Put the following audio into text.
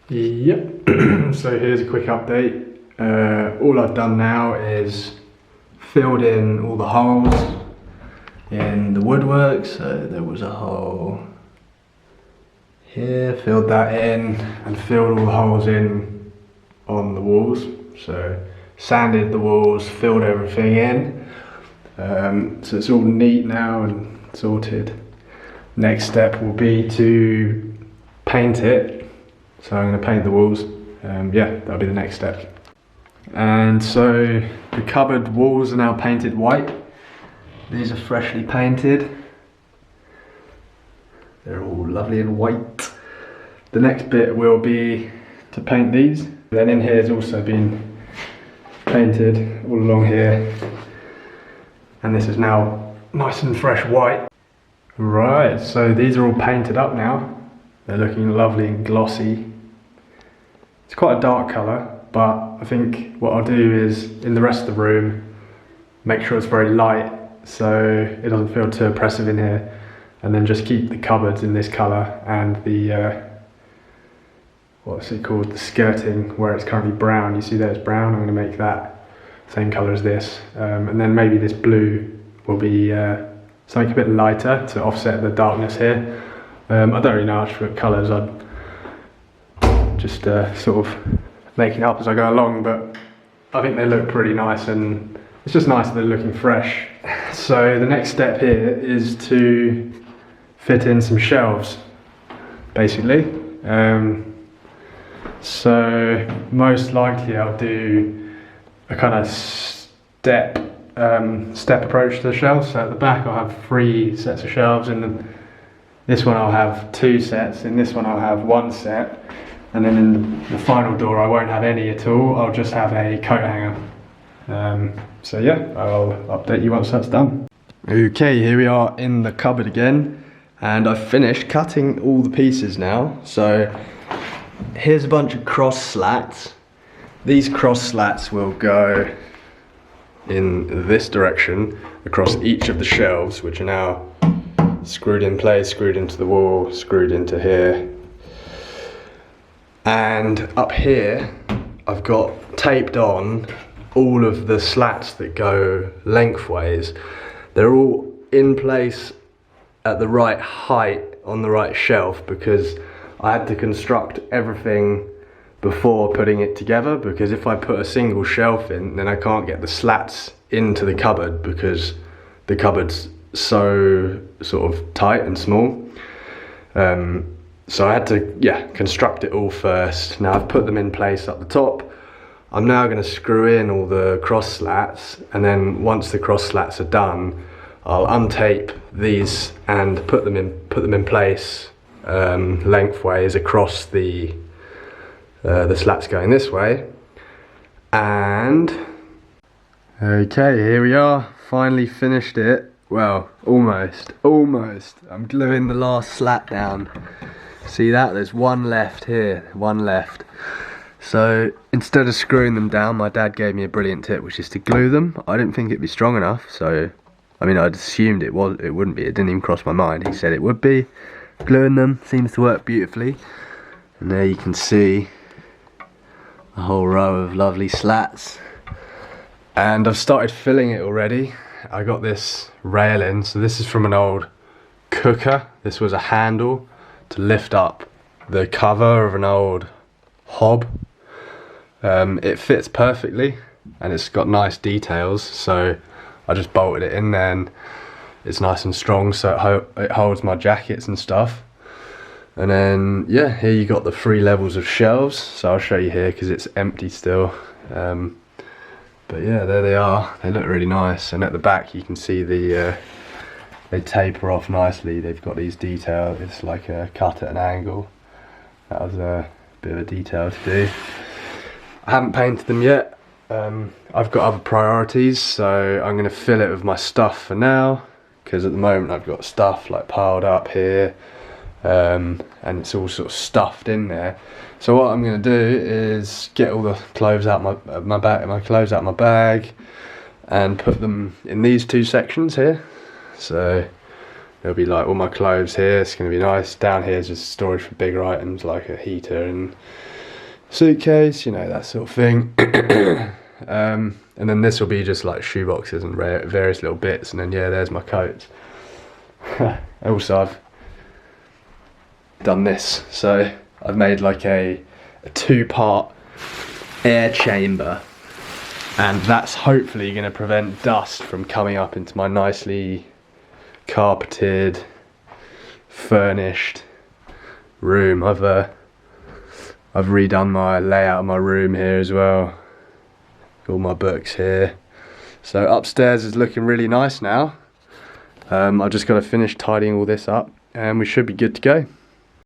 Yep, so here's a quick update. All I've done now is filled in all the holes in the woodwork. So there was a hole here, filled that in, and filled all the holes in on the walls. So sanded the walls, filled everything in. So it's all neat now and sorted. Next step will be to paint it. So I'm going to paint the walls. Yeah, that'll be the next step. And so the cupboard walls are now painted white. These are freshly painted. They're all lovely and white. The next bit will be to paint these. Then in here has also been painted all along here. And this is now nice and fresh white. Right, so these are all painted up now. They're looking lovely and glossy. It's quite a dark colour, but I think what I'll do is, in the rest of the room, make sure it's very light so it doesn't feel too oppressive in here, and then just keep the cupboards in this colour and the, what's it called, the skirting where it's currently brown. You see there it's brown, I'm going to make that same colour as this, and then maybe this blue will be something a bit lighter to offset the darkness here. I don't really know much for colours, I'm just sort of making it up as I go along, but I think they look pretty nice and it's just nice that they're looking fresh. So the next step here is to fit in some shelves, basically. So most likely I'll do a kind of step approach to the shelves. So at the back I'll have 3 sets of shelves, and this one I'll have 2 sets, in this one I'll have 1 set, and then in the final door I won't have any at all, I'll just have a coat hanger. So yeah, I'll update you once that's done. Okay, here we are in the cupboard again, and I've finished cutting all the pieces now. So here's a bunch of cross slats. These cross slats will go in this direction across each of the shelves, which are now screwed in place, screwed into the wall, screwed into here. And up here I've got taped on all of the slats that go lengthways. They're all in place at the right height on the right shelf because I had to construct everything before putting it together, because if I put a single shelf in, then I can't get the slats into the cupboard because the cupboard's so sort of tight and small. So I had to construct it all first. Now I've put them in place at the top. I'm now going to screw in all the cross slats, and then once the cross slats are done, I'll untape these and put them in place lengthways across the slats going this way. And okay, here we are, finally finished it. Well, almost. I'm gluing the last slat down. See that? There's one left here, one left. So instead of screwing them down, my dad gave me a brilliant tip, which is to glue them. I didn't think it'd be strong enough, so I mean I'd assumed it wouldn't be. It didn't even cross my mind. He said it would be. Gluing them seems to work beautifully. And there you can see a whole row of lovely slats. And I've started filling it already. I got this railing, so this is from an old cooker. This was a handle to lift up the cover of an old hob. It fits perfectly and it's got nice details, so I just bolted it in there and it's nice and strong, so it holds my jackets and stuff. And then yeah, here you got the 3 levels of shelves, so I'll show you here because it's empty still. But yeah, there they are. They look really nice, and at the back you can see they taper off nicely. They've got these details. It's like a cut at an angle. That was a bit of a detail to do. I haven't painted them yet. I've got other priorities, so I'm going to fill it with my stuff for now, because at the moment I've got stuff like piled up here, and it's all sort of stuffed in there. So what I'm going to do is get all the clothes out my clothes out of my bag and put them in these 2 sections here. So There'll be like all my clothes here. It's gonna be nice. Down here is just storage for bigger items like a heater and suitcase, you know, that sort of thing. And then this will be just like shoe boxes and various little bits. And then yeah, there's my coats. Also, I've done this. So I've made like a 2-part air chamber, and that's hopefully going to prevent dust from coming up into my nicely carpeted, furnished room. I've redone my layout of my room here as well. All my books here. So upstairs is looking really nice now. I've just got to finish tidying all this up and we should be good to go.